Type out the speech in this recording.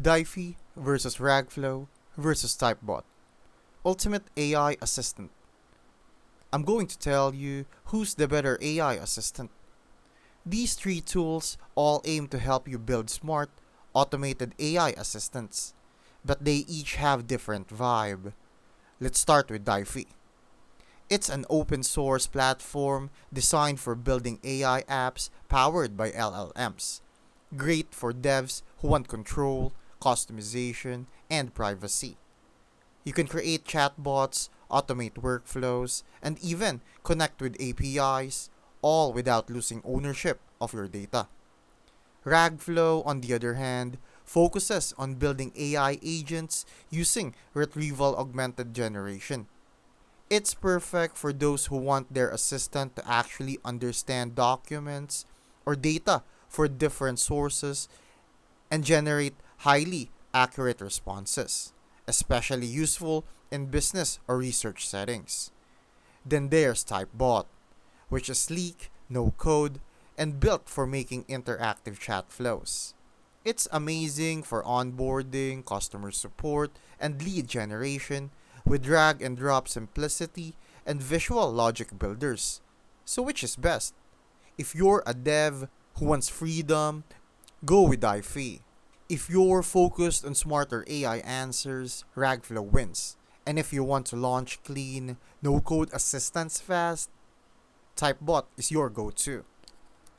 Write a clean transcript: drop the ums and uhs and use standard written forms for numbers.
Dify versus Ragflow versus Typebot. Ultimate AI Assistant. I'm going to tell you who's the better AI assistant. These three tools all aim to help you build smart, automated AI assistants, but they each have different vibe. Let's start with Dify. It's an open source platform designed for building AI apps powered by LLMs. Great for devs who want control, customization, and privacy. You can create chatbots, automate workflows, and even connect with APIs, all without losing ownership of your data. Ragflow, on the other hand, focuses on building AI agents using retrieval augmented generation. It's perfect for those who want their assistant to actually understand documents or data for different sources and generate highly accurate responses, especially useful in business or research settings. Then there's Typebot, which is sleek, no code, and built for making interactive chat flows. It's amazing for onboarding, customer support, and lead generation with drag and drop simplicity and visual logic builders. So, which is best? If you're a dev who wants freedom, go with Dify. If you're focused on smarter AI answers, Ragflow wins. And if you want to launch clean, no code assistance fast, Typebot is your go to.